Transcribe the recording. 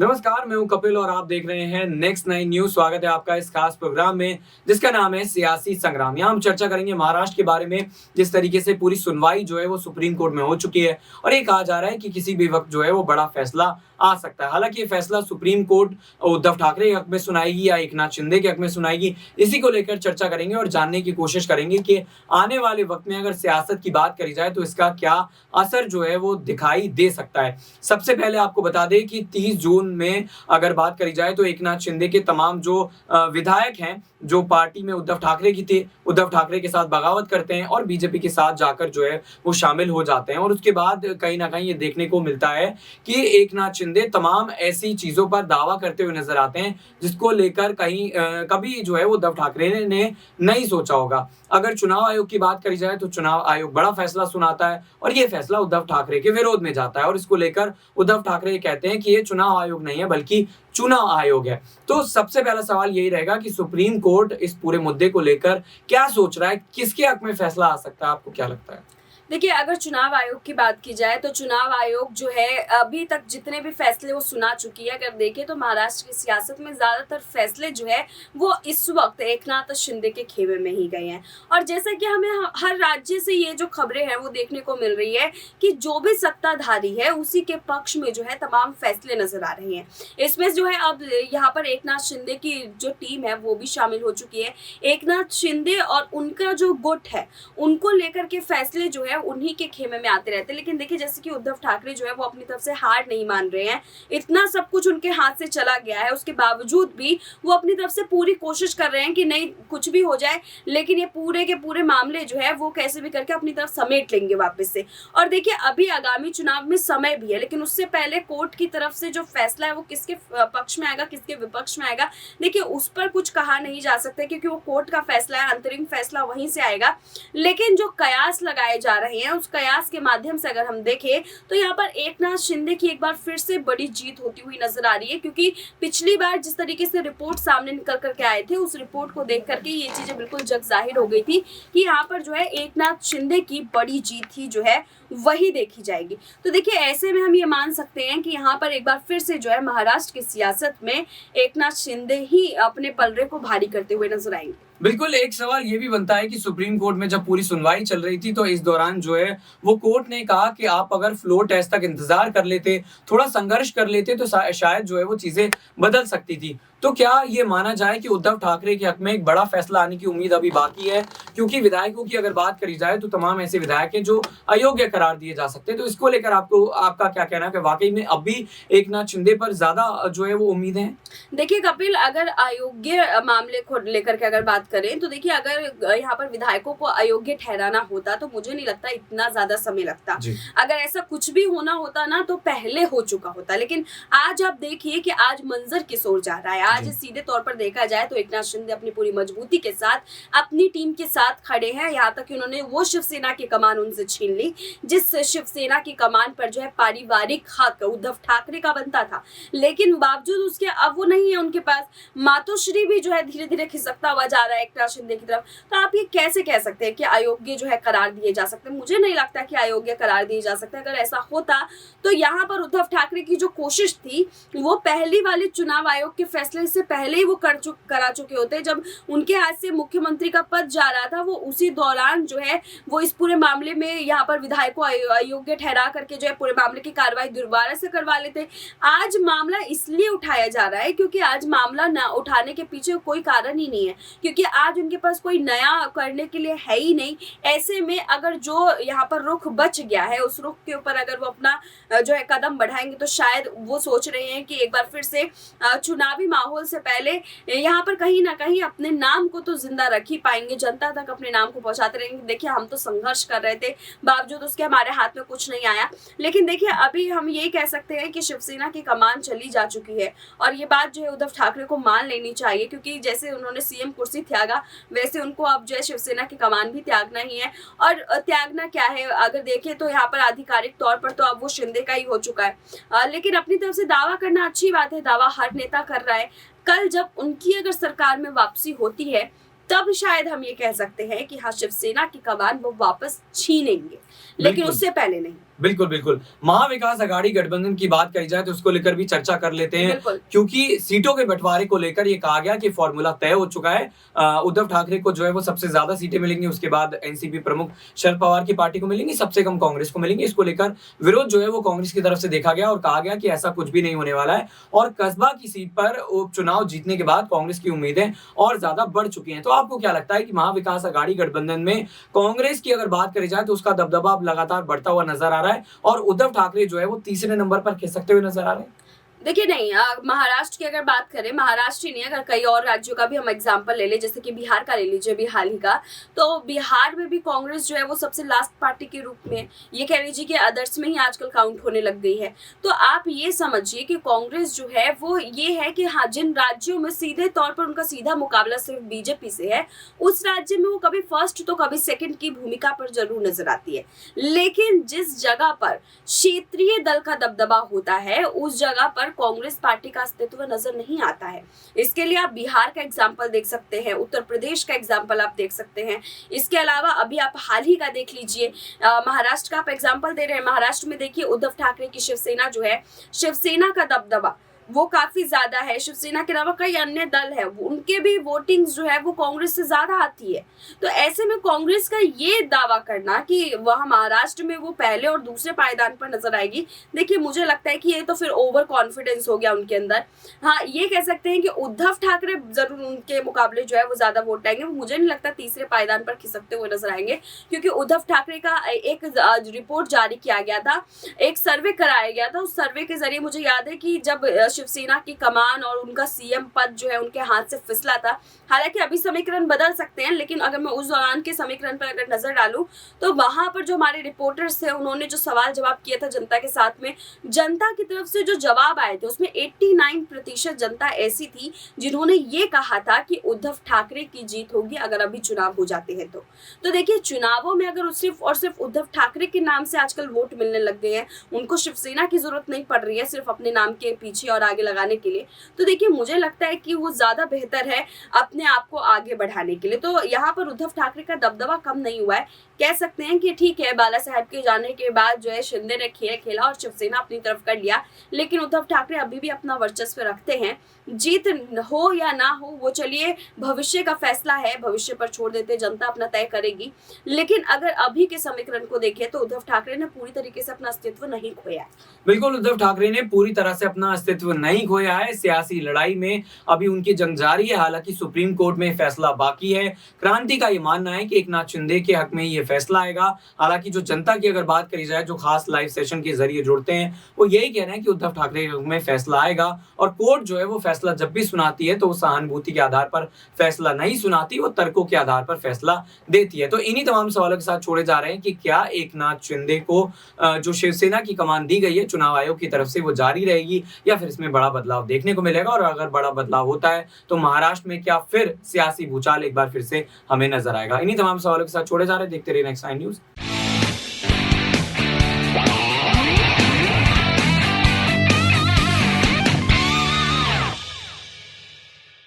नमस्कार, मैं हूं कपिल और आप देख रहे हैं नेक्स्ट 9 न्यूज। स्वागत है आपका इस खास प्रोग्राम में जिसका नाम है सियासी संग्राम। यहाँ हम चर्चा करेंगे महाराष्ट्र के बारे में, जिस तरीके से पूरी सुनवाई जो है वो सुप्रीम कोर्ट में हो चुकी है और ये कहा जा रहा है कि किसी भी वक्त जो है वो बड़ा फैसला आ सकता है। हालांकि ये फैसला सुप्रीम कोर्ट उद्धव ठाकरे के हक में सुनाएगी या एकनाथ शिंदे के हक में सुनाएगी, इसी को लेकर चर्चा करेंगे और जानने की कोशिश करेंगे कि आने वाले वक्त में अगर सियासत की बात करी जाए तो इसका क्या असर जो है वो दिखाई दे सकता है। सबसे पहले आपको बता दें कि 30 जून में अगर बात करी जाए तो एकनाथ शिंदे के तमाम जो विधायक हैं जो पार्टी में उद्धव ठाकरे की थे, उद्धव ठाकरे के साथ बगावत करते हैं और बीजेपी के साथ जाकर जो है वो शामिल हो जाते हैं। और उसके बाद कहीं ना कहीं ये देखने को मिलता है कि एकनाथ शिंदे तमाम ऐसी चीजों पर दावा करते हुए नजर आते हैं जिसको लेकर कहीं कभी जो है वो उद्धव ठाकरे ने नहीं सोचा होगा। अगर चुनाव आयोग की बात करी जाए तो चुनाव आयोग बड़ा फैसला सुनाता है और ये फैसला उद्धव ठाकरे के विरोध में जाता है और इसको लेकर उद्धव ठाकरे कहते हैं कि ये चुनाव आयोग नहीं है बल्कि चुनाव आयोग है। तो सबसे पहला सवाल यही रहेगा कि सुप्रीम कोर्ट इस पूरे मुद्दे को लेकर क्या सोच रहा है, किसके हक में फैसला आ सकता है, आपको क्या लगता है? देखिए, अगर चुनाव आयोग की बात की जाए तो चुनाव आयोग जो है अभी तक जितने भी फैसले वो सुना चुकी है, अगर देखें तो महाराष्ट्र की सियासत में ज्यादातर फैसले जो है वो इस वक्त एकनाथ शिंदे के खेमे में ही गए हैं। और जैसा कि हमें हर राज्य से ये जो खबरें हैं वो देखने को मिल रही है कि जो भी सत्ताधारी है उसी के पक्ष में जो है तमाम फैसले नजर आ रहे हैं। इसमें जो है अब यहाँ पर एकनाथ शिंदे की जो टीम है वो भी शामिल हो चुकी है। एकनाथ शिंदे और उनका जो गुट है उनको लेकर के फैसले जो है उन्हीं के खेमे में आते रहते हैं। लेकिन देखिए, जैसे कि उद्धव ठाकरे जो है वो अपनी तरफ से हार नहीं मान रहे हैं, इतना सब कुछ उनके हाथ से चला गया है, उसके बावजूद भी वो अपनी तरफ से पूरी कोशिश कर रहे हैं कि नहीं कुछ भी हो जाए लेकिन ये पूरे के पूरे मामले जो है वो कैसे भी करके अपनी तरफ समेट लेंगे वापस से। और देखिए, अभी आगामी चुनाव में समय भी है, लेकिन उससे पहले कोर्ट की तरफ से जो फैसला है वो किसके पक्ष में आएगा, किसके विपक्ष में आएगा, देखिए उस पर कुछ कहा नहीं जा सकता क्योंकि वो कोर्ट का फैसला है, अंतरिम फैसला वहीं से आएगा। लेकिन जो कयास लगाए जा रहे हैं उस कयास के माध्यम से अगर हम देखें तो यहाँ पर एकनाथ शिंदे की एक बार फिर से बड़ी जीत होती हुई नजर आ रही है, क्योंकि पिछली बार जिस तरीके से रिपोर्ट सामने निकल करके आए थे उस रिपोर्ट को देख करके ये चीजें बिल्कुल जग जाहिर हो गई थी कि यहाँ पर जो है एकनाथ शिंदे की बड़ी जीत ही जो है वही देखी जाएगी। तो देखिए, ऐसे में हम ये मान सकते हैं कि यहाँ पर एक बार फिर से जो है महाराष्ट्र की सियासत में एकनाथ शिंदे ही अपने पलड़े को भारी करते हुए नजर आएंगे। बिल्कुल, एक सवाल ये भी बनता है कि सुप्रीम कोर्ट में जब पूरी सुनवाई चल रही थी तो इस दौरान जो है वो कोर्ट ने कहा कि आप अगर फ्लोर टेस्ट तक इंतजार कर लेते, थोड़ा संघर्ष कर लेते तो शायद जो है वो चीजें बदल सकती थी। तो क्या ये माना जाए कि उद्धव ठाकरे के हक में एक बड़ा फैसला आने की उम्मीद अभी बाकी है? क्योंकि विधायकों की अगर बात करी जाए तो तमाम ऐसे विधायक हैं जो अयोग्य करार दिए जा सकते हैं। तो इसको लेकर आपका क्या कहना है कि वाकई में अभी एकनाथ शिंदे पर ज्यादा जो है वो उम्मीद है? देखिए कपिल, अगर अयोग्य मामले को लेकर के अगर बात करें तो देखिए, अगर यहाँ पर विधायकों को अयोग्य ठहराना होता तो मुझे नहीं लगता इतना ज्यादा समय लगता। अगर ऐसा कुछ भी होना होता ना तो पहले हो चुका होता। लेकिन आज आप देखिए कि आज मंजर किस ओर जा रहा है। आज सीधे तौर पर देखा जाए तो एकनाथ शिंदे अपनी पूरी मजबूती के साथ अपनी टीम के साथ खड़े हैं। यहाँ तक कि उन्होंने वो शिवसेना की कमान उनसे छीन ली जिस शिवसेना की कमान पर जो है पारिवारिक हक उद्धव ठाकरे का बनता था, लेकिन बावजूद उसके अब वो नहीं है उनके पास। मातोश्री भी जो है धीरे धीरे खिसकता हुआ जा रहा है एकनाथ शिंदे की तरफ। तो आप ये कैसे कह सकते हैं कि अयोग्य जो है करार दिए जा सकते हैं? मुझे नहीं लगता कि अयोग्य करार दिए जा सकते। अगर ऐसा होता तो यहाँ पर उद्धव ठाकरे की जो कोशिश थी वो पहली वाले चुनाव आयोग के फैसले से पहले ही वो करा चुके होते। जब उनके हाथ से मुख्यमंत्री का पद जा रहा था वो उसी दौरान जो है वो इस पूरे मामले में यहाँ पर विधायक को अयोग्य ठहरा करके जो है पूरे मामले की कार्रवाई दोबारा से करवा लेते। आज मामला इसलिए उठाया जा रहा है क्योंकि आज मामला न उठाने के पीछे कोई कारण ही नहीं है, क्योंकि आज उनके पास कोई नया करने के लिए है ही नहीं। ऐसे में अगर जो यहाँ पर रुख बच गया है उस रुख के ऊपर अगर वो अपना जो है कदम बढ़ाएंगे तो शायद वो सोच रहे हैं कि एक बार फिर से चुनावी माहौल से पहले यहाँ पर कहीं ना कहीं अपने नाम को तो जिंदा रख ही पाएंगे, जनता तक अपने नाम को पहुंचाते रहेंगे। देखिए, हम तो संघर्ष कर रहे थे, बावजूद उसके हमारे हाथ में कुछ नहीं आया। लेकिन देखिए, अभी हम ये कह सकते हैं कि शिवसेना की कमान चली जा चुकी है और ये बात जो है उद्धव ठाकरे को मान लेनी चाहिए, क्योंकि जैसे उन्होंने सीएम कुर्सी त्यागा वैसे उनको अब जो है शिवसेना की कमान भी त्यागना ही है। और त्यागना क्या है, अगर देखें तो यहाँ पर आधिकारिक तौर पर तो अब वो शिंदे का ही हो चुका है। लेकिन अपनी तरफ से दावा करना अच्छी बात है, दावा हर नेता कर रहा है। कल जब उनकी अगर सरकार में वापसी होती है तब शायद हम ये कह सकते हैं कि हाँ, शिवसेना की कमान वो वापस छीनेंगे, लेकिन उससे पहले नहीं। बिल्कुल, बिल्कुल। महाविकास अघाड़ी गठबंधन की बात करी जाए तो उसको लेकर भी चर्चा कर लेते हैं, क्योंकि सीटों के बंटवारे को लेकर ये कहा गया कि फॉर्मूला तय हो चुका है। उद्धव ठाकरे को जो है वो सबसे ज्यादा सीटें मिलेंगी, उसके बाद एनसीपी प्रमुख शरद पवार की पार्टी को मिलेंगी, सबसे कम कांग्रेस को मिलेंगी। इसको लेकर विरोध जो है वो कांग्रेस की तरफ से देखा गया और कहा गया कि ऐसा कुछ भी नहीं होने वाला है और कस्बा की सीट पर उपचुनाव जीतने के बाद कांग्रेस की उम्मीदें और ज्यादा बढ़ चुकी हैं। तो आपको क्या लगता है कि महाविकास अघाड़ी गठबंधन में कांग्रेस की अगर बात करी जाए तो उसका दबदबा अब लगातार बढ़ता हुआ नजर आ रहा है और उद्धव ठाकरे जो है वो तीसरे नंबर पर खिसकते हुए नजर आ रहे हैं? देखिए नहीं, महाराष्ट्र की अगर बात करें, महाराष्ट्र ही नहीं अगर कई और राज्यों का भी हम एग्जांपल ले लें, जैसे कि बिहार का ले लीजिए अभी हाल ही का, तो बिहार में भी कांग्रेस जो है वो सबसे लास्ट पार्टी के रूप में, ये कह लीजिए कि अदर्स में ही आजकल काउंट होने लग गई है। तो आप ये समझिए कि कांग्रेस जो है वो ये है कि हाँ, जिन राज्यों में सीधे तौर पर उनका सीधा मुकाबला सिर्फ बीजेपी से है, उस राज्य में वो कभी फर्स्ट तो कभी सेकेंड की भूमिका पर जरूर नजर आती है। लेकिन जिस जगह पर क्षेत्रीय दल का दबदबा होता है, उस जगह पर कांग्रेस पार्टी का अस्तित्व नजर नहीं आता है। इसके लिए आप बिहार का एग्जाम्पल देख सकते हैं, उत्तर प्रदेश का एग्जाम्पल आप देख सकते हैं। इसके अलावा अभी आप हाल ही का देख लीजिए, महाराष्ट्र का आप एग्जाम्पल दे रहे हैं। महाराष्ट्र में देखिए उद्धव ठाकरे की शिवसेना जो है, शिवसेना का दबदबा वो काफी ज्यादा है। शिवसेना के अलावा कई अन्य दल है, उनके भी वोटिंग्स जो है वो कांग्रेस से ज्यादा आती है। तो ऐसे में कांग्रेस का ये दावा करना कि वह महाराष्ट्र में वो पहले और दूसरे पायदान पर नजर आएगी, देखिए मुझे लगता है कि ये तो फिर ओवर कॉन्फिडेंस हो गया उनके अंदर। हाँ, ये कह सकते हैं कि उद्धव ठाकरे जरूर उनके मुकाबले जो है वो ज्यादा वोट आएंगे। मुझे नहीं लगता तीसरे पायदान पर खिसकते हुए नजर आएंगे, क्योंकि उद्धव ठाकरे का एक रिपोर्ट जारी किया गया था, एक सर्वे कराया गया था। उस सर्वे के जरिए मुझे याद है कि जब शिवसेना की कमान और उनका सीएम पद जो है उनके हाथ से फिसला था। हालांकि अभी समीकरण बदल सकते हैं, लेकिन अगर मैं उस दौरान के समीकरण पर अगर नजर डालूं तो वहां पर जो हमारे रिपोर्टर्स थे उन्होंने जो सवाल जवाब किया था जनता के साथ में, जनता की तरफ से जो जवाब आए थे उसमें 89% जनता ऐसी थी जिन्होंने ये कहा था कि उद्धव ठाकरे की जीत होगी अगर अभी चुनाव हो जाते हैं तो देखिए, चुनावों में अगर सिर्फ और सिर्फ उद्धव ठाकरे के नाम से आजकल वोट मिलने लग गए हैं, उनको शिवसेना की जरूरत नहीं पड़ रही है सिर्फ अपने नाम के पीछे और आगे लगाने के लिए, तो देखिए मुझे लगता है कि वो ज्यादा बेहतर है अपने आप को आगे बढ़ाने के लिए। तो यहाँ पर उद्धव ठाकरे का दबदबा कम नहीं हुआ है। कह सकते हैं कि ठीक है, बाला साहब के जाने के बाद जो है शिंदे ने खेल खेला और शिवसेना अपनी तरफ कर लिया, लेकिन उद्धव ठाकरे अभी भी अपना वर्चस्व रखते हैं। जीत हो या ना हो वो चलिए भविष्य का फैसला है, भविष्य पर छोड़ देते, जनता अपना तय करेगी। लेकिन अगर अभी के समीकरण को देखें तो उद्धव ठाकरे ने पूरी तरीके से अपना अस्तित्व नहीं खोया है। बिल्कुल, उद्धव ठाकरे ने पूरी तरह से अपना अस्तित्व नहीं खोया है। सियासी लड़ाई में अभी उनकी जंग जारी है, हालांकि सुप्रीम कोर्ट में फैसला बाकी है। क्रांति का ये मानना है कि एकनाथ शिंदे के हक में ये फैसला आएगा। हालांकि जो जनता की अगर बात करी जाए, जो खास लाइव सेशन के जरिए जुड़ते हैं, वो यही कह रहे हैं कि उद्धव ठाकरे में फैसला आएगा और कोर्ट जो है वो फैसला जब भी सुनाती है तो वो सहानुभूति के आधार पर फैसला नहीं सुनाती, वो तर्कों के आधार पर फैसला देती है। तो इन्हीं तमाम सवालों के साथ छोड़े जा रहे हैं कि क्या एकनाथ शिंदे को जो शिवसेना की कमान दी गई है चुनाव आयोग की तरफ से वो जारी रहेगी या फिर इसमें बड़ा बदलाव देखने को मिलेगा, और अगर बड़ा बदलाव होता है तो महाराष्ट्र में क्या फिर सियासी भूचाल एक बार फिर से हमें नजर आएगा। इन्हीं तमाम सवालों के साथ छोड़े जा रहे हैं, देखते रहिए नेक्स्ट 9 न्यूज़।